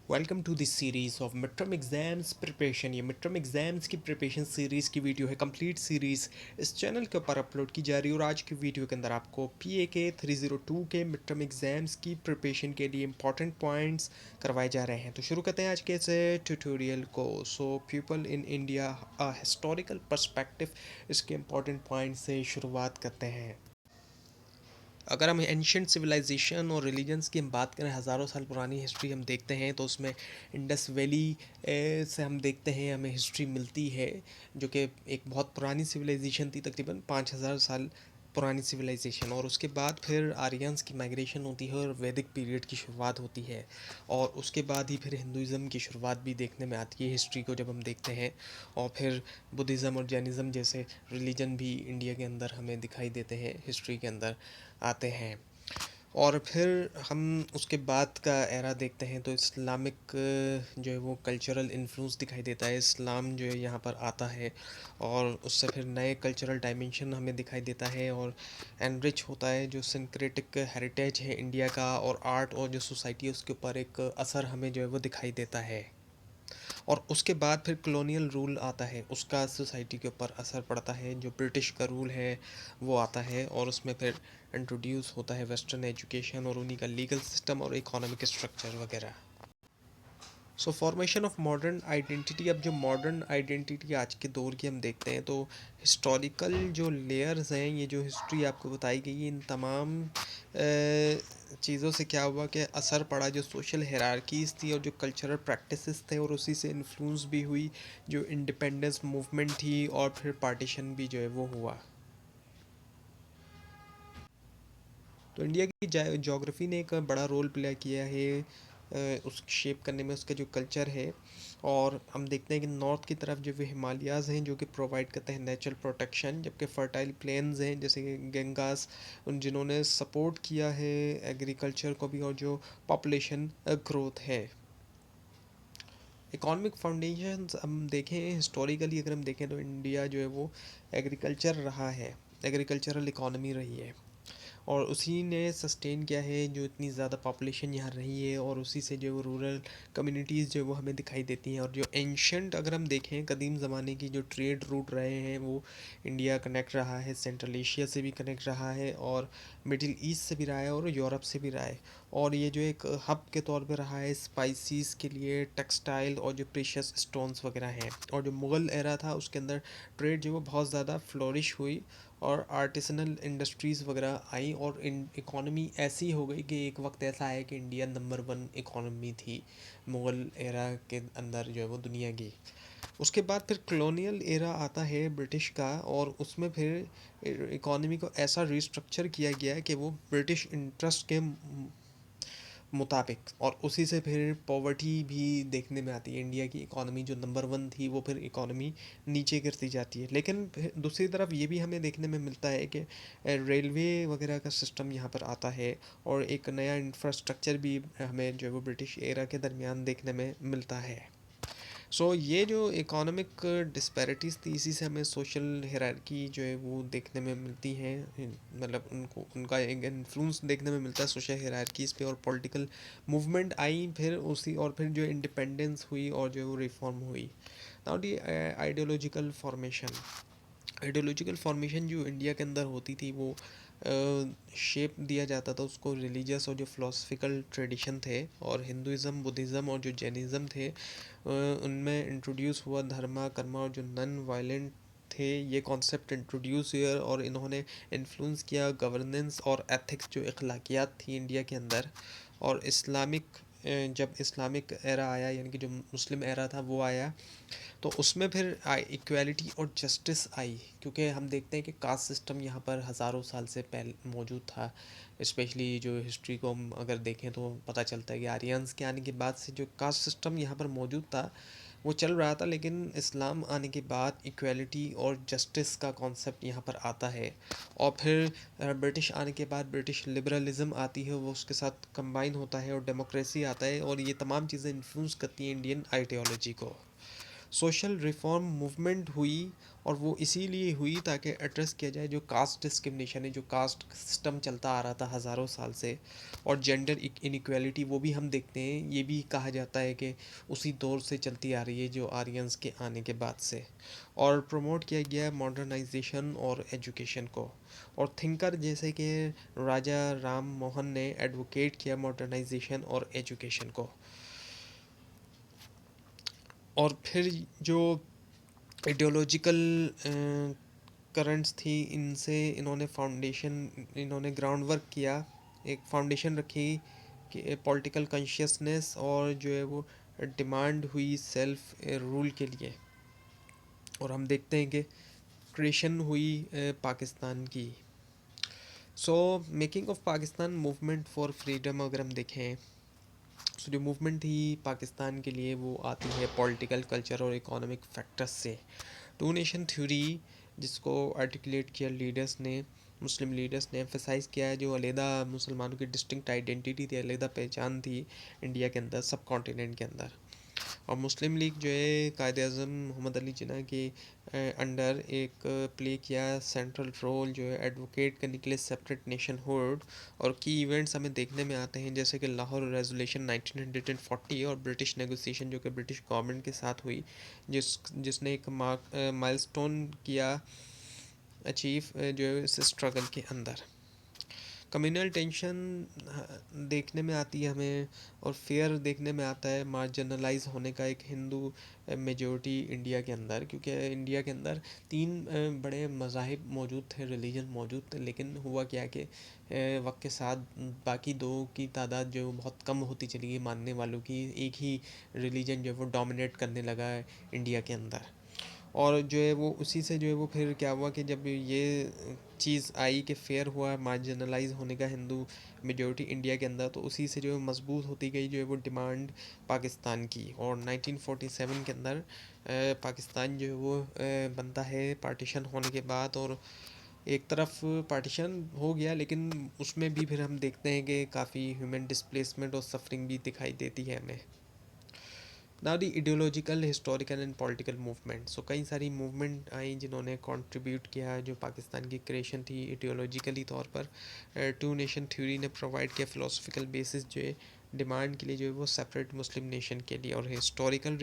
Welcome to this series of mid term exams preparation. ये mid term exams की preparation series की video है, complete series इस channel के ऊपर अपलोड की जा रही है। और आज की वीडियो के अंदर आपको PA के 302 के मिड टर्म एग्ज़ाम्स की प्रिपरेशन के लिए इंपॉर्टेंट पॉइंट्स करवाए जा रहे हैं। तो शुरू करते हैं आज के इस ट्यूटोरियल को। So people in India a historical perspective, इसके इंपॉर्टेंट पॉइंट से शुरुआत करते हैं। अगर हम एंशंट सिविलाइजेशन और रिलीजन्स की हम बात करें, हज़ारों साल पुरानी हिस्ट्री हम देखते हैं तो उसमें इंडस वैली से हम देखते हैं, हमें हिस्ट्री मिलती है जो कि एक बहुत पुरानी सिविलाइजेशन थी, तकरीबन 5000 साल पुरानी सिविलाइजेशन। और उसके बाद फिर आर्यंस की माइग्रेशन होती है और वैदिक पीरियड की शुरुआत होती है। और उसके बाद ही फिर हिंदुज़म की शुरुआत भी देखने में आती है हिस्ट्री को जब हम देखते हैं। और फिर बुद्धिज़्म और जैनिज़्म जैसे रिलीजन भी इंडिया के अंदर हमें दिखाई देते हैं, हिस्ट्री के अंदर आते हैं। और फिर हम उसके बाद का एरा देखते हैं तो इस्लामिक जो है वो कल्चरल इन्फ्लुएंस दिखाई देता है, इस्लाम जो है यहाँ पर आता है और उससे फिर नए कल्चरल डायमेंशन हमें दिखाई देता है और एनरिच होता है जो सिंक्रेटिक हेरिटेज है इंडिया का, और आर्ट और जो सोसाइटी है उसके ऊपर एक असर हमें जो है वो दिखाई देता है। और उसके बाद फिर कॉलोनियल रूल आता है, उसका सोसाइटी के ऊपर असर पड़ता है, जो ब्रिटिश का रूल है वो आता है और उसमें फिर इंट्रोड्यूस होता है वेस्टर्न एजुकेशन और उन्हीं का लीगल सिस्टम और इकोनॉमिक स्ट्रक्चर वगैरह। सो फॉर्मेशन ऑफ मॉडर्न आइडेंटिटी। अब जो मॉडर्न आइडेंटिटी आज के दौर की हम देखते हैं तो हिस्टोरिकल जो लेयर्स हैं, ये जो हिस्ट्री आपको बताई गई है, इन तमाम चीज़ों से क्या हुआ कि असर पड़ा, जो सोशल हायरार्कीज़ थी और जो कल्चरल प्रैक्टिसेस थे, और उसी से इन्फ्लुएंस भी हुई जो इंडिपेंडेंस मूवमेंट थी, और फिर पार्टीशन भी जो है वो हुआ। तो इंडिया की जोग्राफ़ी ने एक बड़ा रोल प्ले किया है उस शेप करने में, उसका जो कल्चर है। और हम देखते हैं कि नॉर्थ की तरफ जो वो हिमालयाज़ हैं जो कि प्रोवाइड करते हैं नेचुरल प्रोटेक्शन, जबकि फर्टाइल प्लेन्स हैं जैसे कि गंगास, उन जिन्होंने सपोर्ट किया है एग्रीकल्चर को भी, और जो पॉपुलेशन ग्रोथ है। इकोनॉमिक फाउंडेशन हम देखें हिस्टोरिकली, अगर हम देखें तो इंडिया जो है वो एग्रीकल्चर रहा है, एग्रीकल्चरल इकोनॉमी रही है, और उसी ने सस्टेन किया है जो इतनी ज़्यादा पॉपुलेशन यहाँ रही है, और उसी से जो रूरल कम्युनिटीज़ जो है वो हमें दिखाई देती हैं। और जो एंशंट अगर हम देखें कदीम ज़माने की जो ट्रेड रूट रहे हैं वो इंडिया कनेक्ट रहा है, सेंट्रल एशिया से भी कनेक्ट रहा है, और मिडिल ईस्ट से भी रहा है, और यूरोप से भी रहा है। और ये जो एक हब के तौर पे रहा है स्पाइसीज़ के लिए, टेक्सटाइल और जो प्रेशियस स्टोन्स वगैरह हैं। और जो मुग़ल एरा था उसके अंदर ट्रेड जो वो बहुत ज़्यादा फ्लोरिश हुई, और आर्टिसनल इंडस्ट्रीज़ वगैरह आई, और इकोनॉमी ऐसी हो गई कि एक वक्त ऐसा आया कि इंडिया नंबर 1 इकोनॉमी थी मुग़ल एरा के अंदर जो है वो दुनिया की। उसके बाद फिर कॉलोनियल एरा आता है ब्रिटिश का, और उसमें फिर इकोनॉमी को ऐसा रिस्ट्रक्चर किया गया कि वो ब्रिटिश इंटरेस्ट के मुताबिक, और उसी से फिर पॉवर्टी भी देखने में आती है। इंडिया की इकोनॉमी जो नंबर 1 थी वो फिर इकोनॉमी नीचे गिरती जाती है। लेकिन दूसरी तरफ ये भी हमें देखने में मिलता है कि रेलवे वगैरह का सिस्टम यहाँ पर आता है, और एक नया इंफ्रास्ट्रक्चर भी हमें जो है वो ब्रिटिश एरा के दरमियान देखने में मिलता है। सो ये जो इकोनॉमिक डिस्पैरिटीज़ थी, इसी से हमें सोशल हायरार्की जो है वो देखने में मिलती है, मतलब उनको उनका एक इन्फ्लुएंस देखने में मिलता है सोशल हायरार्कीज़ पे। और पॉलिटिकल मूवमेंट आई फिर उसी, और फिर जो इंडिपेंडेंस हुई और जो वो रिफॉर्म हुई। Now the ideological formation. Ideological formation जो इंडिया के अंदर होती थी वो शेप दिया जाता था उसको रिलीजियस और जो फिलोसफिकल ट्रेडिशन थे, और हिंदुज़म, बुद्धिज़्म और जो जैनिज़्म थे उनमें इंट्रोड्यूस हुआ धर्मा कर्मा, और जो नन वायलेंट थे ये कॉन्सेप्ट इंट्रोड्यूस हुए, और इन्होंने इन्फ्लुएंस किया गवर्नेंस और एथिक्स जो अखलाकियात थी इंडिया के अंदर। और इस्लामिक जब इस्लामिक एरा आया, यानी कि जो मुस्लिम एरा था वो आया, तो उसमें फिर इक्वालिटी और जस्टिस आई, क्योंकि हम देखते हैं कि कास्ट सिस्टम यहाँ पर हज़ारों साल से पहले मौजूद था। स्पेशली जो हिस्ट्री को हम अगर देखें तो पता चलता है कि आर्यंस के आने के बाद से जो कास्ट सिस्टम यहाँ पर मौजूद था वो चल रहा था, लेकिन इस्लाम आने के बाद इक्वालिटी और जस्टिस का कॉन्सेप्ट यहाँ पर आता है। और फिर ब्रिटिश आने के बाद ब्रिटिश लिबरलिज़म आती है, वो उसके साथ कंबाइन होता है, और डेमोक्रेसी आता है, और ये तमाम चीज़ें इन्फ्लुएंस करती हैं इंडियन आइडियोलॉजी को। सोशल रिफॉर्म मूवमेंट हुई, और वो इसीलिए हुई ताकि एड्रेस किया जाए जो कास्ट डिस्क्रिमिनेशन है, जो कास्ट सिस्टम चलता आ रहा था हज़ारों साल से, और जेंडर इनइक्वालिटी वो भी हम देखते हैं, ये भी कहा जाता है कि उसी दौर से चलती आ रही है जो आर्यंस के आने के बाद से। और प्रमोट किया गया मॉडर्नाइजेशन और एजुकेशन को, और थिंकर जैसे कि राजा राम मोहन ने एडवोकेट किया मॉडर्नाइजेशन और एजुकेशन को। और फिर जो आइडियोलॉजिकल करंट्स थी, इनसे इन्होंने ग्राउंड वर्क किया, एक फाउंडेशन रखी कि पॉलिटिकल कॉन्शियसनेस और जो है वो डिमांड हुई सेल्फ रूल के लिए। और हम देखते हैं कि क्रिएशन हुई पाकिस्तान की। So making of Pakistan movement for freedom अगर हम देखें, सो जो मूवमेंट थी पाकिस्तान के लिए वो आती है पॉलिटिकल, कल्चर और इकोनॉमिक फैक्टर्स से। टू नेशन थ्योरी जिसको आर्टिकुलेट किया लीडर्स ने, मुस्लिम लीडर्स ने एम्फेसाइज किया है, जो अलहदा मुसलमानों की डिस्टिंक्ट आइडेंटिटी थी, अलहदा पहचान थी इंडिया के अंदर, सब कॉन्टिनेंट के अंदर। और मुस्लिम लीग जो है कायद अज़म मोहम्मद अली जिन्ना के अंडर एक प्ले किया सेंट्रल रोल, जो है एडवोकेट करने के लिए सेपरेट नेशन हुड। और की इवेंट्स हमें देखने में आते हैं जैसे कि लाहौर रेजोल्यूशन 1940 और ब्रिटिश नेगोशिएशन जो कि ब्रिटिश गवर्नमेंट के साथ हुई, जिसने एक माइलस्टोन किया अचीव जो है इस स्ट्रगल के अंदर। कम्युनल टेंशन देखने में आती है हमें, और फेयर देखने में आता है मार्जिनलाइज होने का एक हिंदू मेजॉरिटी इंडिया के अंदर, क्योंकि इंडिया के अंदर तीन बड़े मज़ाहिब मौजूद थे, रिलीजन मौजूद थे, लेकिन हुआ क्या कि वक्त के साथ बाकी दो की तादाद जो है बहुत कम होती चली गई मानने वालों की, एक ही रिलीजन जो है वो डोमिनेट करने लगा है इंडिया के अंदर। और जो है वो उसी से जो है वो फिर क्या हुआ कि जब ये चीज़ आई कि फेयर हुआ मार्जिनलाइज होने का हिंदू मेजॉरिटी इंडिया के अंदर, तो उसी से जो है मजबूत होती गई जो है वो डिमांड पाकिस्तान की। और 1947 के अंदर पाकिस्तान जो है वो बनता है पार्टीशन होने के बाद। और एक तरफ पार्टीशन हो गया, लेकिन उसमें भी फिर हम देखते हैं कि काफ़ी ह्यूमन डिस्प्लेसमेंट और सफरिंग भी दिखाई देती है हमें। Now the ideological, historical and political movement, so कई सारी मूवमेंट आई जिन्होंने कंट्रीब्यूट किया जो पाकिस्तान की क्रिएशन थी इडियोलॉजिकली तौर पर। टू नेशन थ्योरी ने प्रोवाइड किया फिलोसफिकल बेसिस जो है डिमांड के लिए, जो है वो सेपरेट मुस्लिम नेशन के लिए। और हिस्टोरिकली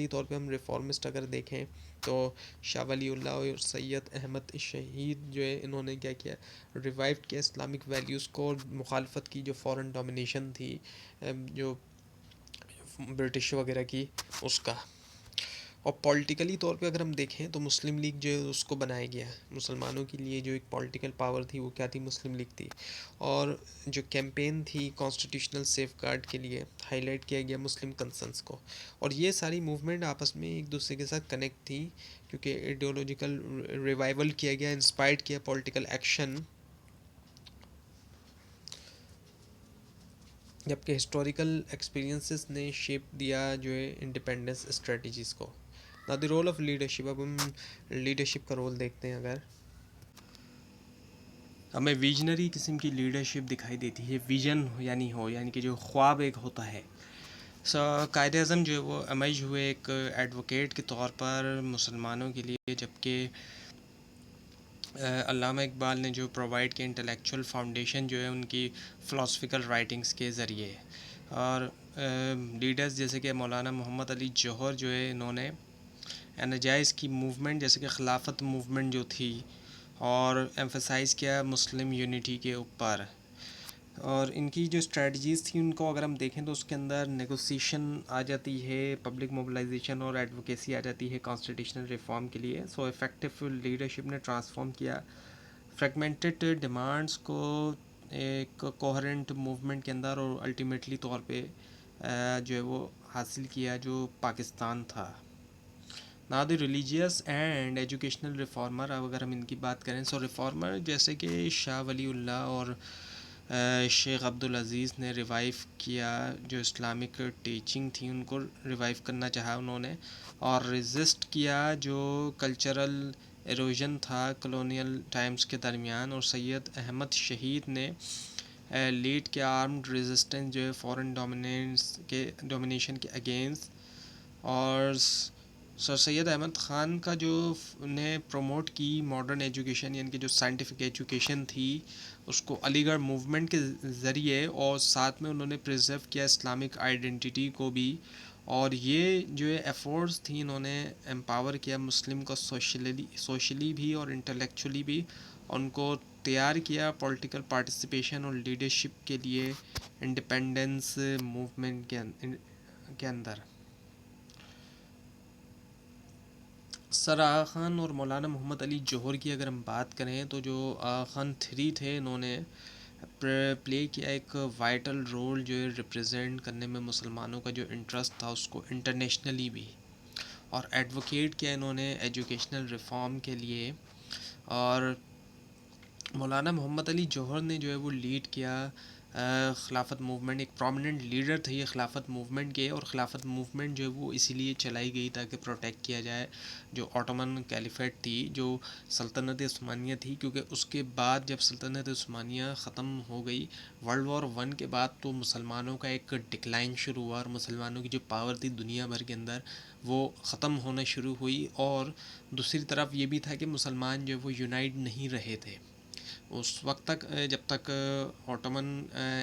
तौर पे हम रिफॉर्मिस्ट अगर देखें तो शाह वलीउल्लाह और सैयद अहमद शहीद जो है इन्होंने क्या किया, रिवाइव किया इस्लामिक वैल्यूज़ को, और मुखालफत की जो फॉरेन डोमिनेशन थी जो ब्रिटिश वगैरह की, उसका। और पॉलिटिकली तौर पे अगर हम देखें तो मुस्लिम लीग जो है उसको बनाया गया है मुसलमानों के लिए, जो एक पॉलिटिकल पावर थी वो क्या थी, मुस्लिम लीग थी। और जो कैंपेन थी कॉन्स्टिट्यूशनल सेफ गार्ड के लिए, हाईलाइट किया गया मुस्लिम कंसर्न्स को। और ये सारी मूवमेंट आपस में एक दूसरे के साथ कनेक्ट थी, क्योंकि आइडियोलॉजिकल रिवाइवल किया गया, इंस्पायर्ड किया पॉलिटिकल एक्शन, जबकि हिस्टोरिकल एक्सपीरियंसेस ने शेप दिया जो है इंडिपेंडेंस स्ट्रेटजीज़ को। ना द रोल ऑफ लीडरशिप, अब हम लीडरशिप का रोल देखते हैं। अगर हमें विजनरी किस्म की लीडरशिप दिखाई देती है, विजन यानी कि जो ख्वाब एक होता है। कायद अज़म जो है वो एमर्ज हुए एक एडवोकेट के तौर पर मुसलमानों के लिए, जबकि अल्लामा इकबाल ने जो प्रोवाइड किया इंटेलेक्चुअल फाउंडेशन जो है उनकी फ़िलासफ़िकल राइटिंग्स के ज़रिए। और लीडर्स जैसे कि मौलाना मोहम्मद अली जौहर जो है इन्होंने एनर्जाइज़ की मूवमेंट जैसे कि खिलाफत मूवमेंट जो थी, और एम्फसाइज़ किया मुस्लिम यूनिटी के ऊपर। और इनकी जो स्ट्रेटजीज़ थी उनको अगर हम देखें तो उसके अंदर नेगोशिएशन आ जाती है, पब्लिक मोबिलाइजेशन और एडवोकेसी आ जाती है कॉन्स्टिट्यूशनल रिफॉर्म के लिए। सो इफ़ेक्टिव लीडरशिप ने ट्रांसफॉर्म किया फ्रेगमेंटेड डिमांड्स को एक कोहेरेंट मूवमेंट के अंदर, और अल्टीमेटली तौर पे जो है वो हासिल किया जो पाकिस्तान था। ना the religious and educational reformer, अब अगर हम इनकी बात करें, सो रिफॉर्मर जैसे कि शाह वलीउल्लाह और शेख अब्दुल अज़ीज़ ने रिवाइव किया जो इस्लामिक टीचिंग थी, उनको रिवाइव करना चाहा उन्होंने, और रेजिस्ट किया जो कल्चरल एरोजन था कॉलोनियल टाइम्स के दरमियान। और सैयद अहमद शहीद ने लीड किया आर्म्ड रेजिस्टेंस जो है फॉरेन डोमिनेशन के अगेंस्ट, और सर सैयद अहमद ख़ान का जो ने प्रमोट की मॉडर्न एजुकेशन, यानी कि जो साइंटिफिक एजुकेशन थी, उसको अलीगढ़ मूवमेंट के ज़रिए, और साथ में उन्होंने प्रिजर्व किया इस्लामिक आइडेंटिटी को भी। और ये जो एफर्ट्स थी, इन्होंने एम्पावर किया मुस्लिम को सोशली भी और इंटेलेक्चुअली भी, उनको तैयार किया पॉलिटिकल पार्टिसिपेशन और लीडरशिप के लिए इंडिपेंडेंस मूवमेंट के अंदर। सर आगा ख़ान और मौलाना मोहम्मद अली जौहर की अगर हम बात करें, तो जो आगा ख़ान थ्री थे, इन्होंने प्ले किया एक वाइटल रोल जो है रिप्रेजेंट करने में मुसलमानों का जो इंटरेस्ट था उसको इंटरनेशनली भी, और एडवोकेट किया इन्होंने एजुकेशनल रिफॉर्म के लिए। और मौलाना मोहम्मद अली जौहर ने जो है वो लीड किया ख़िलाफ़त मूवमेंट, एक प्रोमिनेंट लीडर थे ये ख़िलाफ़त मूवमेंट के। और ख़िलाफ़त मूवमेंट जो है वो इसीलिए चलाई गई ताकि प्रोटेक्ट किया जाए जो ऑटोमन कैलिफेट थी, जो सल्तनत उस्मानिया थी, क्योंकि उसके बाद जब सल्तनत उस्मानिया ख़त्म हो गई वर्ल्ड वॉर वन के बाद, तो मुसलमानों का एक डिक्लाइन शुरू हुआ, और मुसलमानों की जो पावर थी दुनिया भर के अंदर वो ख़त्म होना शुरू हुई। और दूसरी तरफ ये भी था कि मुसलमान जो है वो यूनाइट नहीं रहे थे उस वक्त तक, जब तक ऑटोमन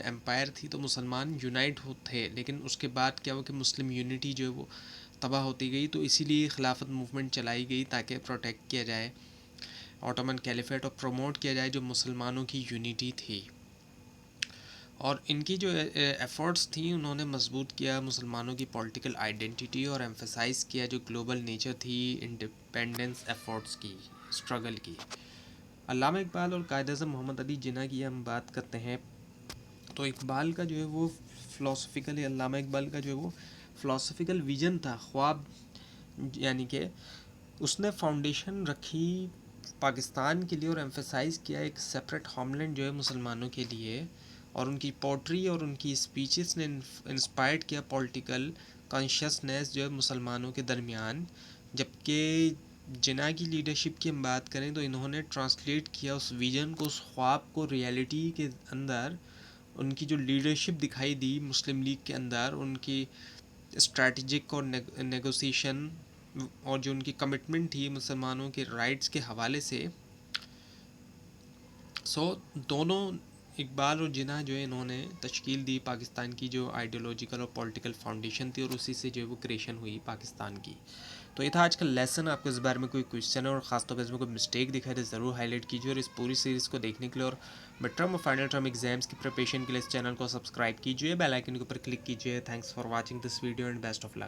एम्पायर थी तो मुसलमान यूनाइट हो थे, लेकिन उसके बाद क्या हुआ कि मुस्लिम यूनिटी जो है वो तबाह होती गई। तो इसीलिए खिलाफत मूवमेंट चलाई गई ताकि प्रोटेक्ट किया जाए ऑटोमन कैलिफेट और प्रमोट किया जाए जो मुसलमानों की यूनिटी थी। और इनकी जो एफ़र्ट्स थी, उन्होंने मजबूत किया मुसलमानों की पॉलिटिकल आइडेंटिटी और एम्फेसाइज़ किया जो ग्लोबल नेचर थी इंडिपेंडेंस एफ़र्ट्स की, स्ट्रगल की। अल्लामा इकबाल और कायद अज़म मोहम्मद अली जिन्ना की हम बात करते हैं, तो इकबाल का जो है वो फ़िलासफ़िकल, अल्लामा इकबाल का जो है वो फ़िलासफ़िकल विज़न था, ख्वाब, यानी कि उसने फाउंडेशन रखी पाकिस्तान के लिए और एम्फेसाइज़ किया एक सेपरेट होमलैंड जो है मुसलमानों के लिए। और उनकी पोट्री और उनकी स्पीचेस ने इंस्पायर्ड किया पॉलिटिकल कॉन्शियसनेस जो है मुसलमानों के दरमियान। जबकि जिन्ना की लीडरशिप की हम बात करें तो इन्होंने ट्रांसलेट किया उस विज़न को, उस ख्वाब को रियलिटी के अंदर। उनकी जो लीडरशिप दिखाई दी मुस्लिम लीग के अंदर, उनकी स्ट्रैटेजिक और नेगोशिएशन, और जो उनकी कमिटमेंट थी मुसलमानों के राइट्स के हवाले से। दोनों इकबाल और जिन्ना जो है इन्होंने तश्कील दी पाकिस्तान की जो आइडियोलॉजिकल और पॉलिटिकल फाउंडेशन थी, और उसी से जो है वो क्रिएशन हुई पाकिस्तान की। तो ये था आज का लेसन। आपको इस बारे में कोई क्वेश्चन है और ख़ासतौर पर इसमें कोई मिस्टेक दिखाई तो ज़रूर हाईलाइट कीजिए। और इस पूरी सीरीज़ को देखने के लिए और मिड टर्म और फाइनल टर्म एग्जाम्स की प्रिपरेशन के लिए इस चैनल को सब्सक्राइब कीजिए, बेल आइकन के ऊपर क्लिक कीजिए। Thanks for watching this video and best of luck.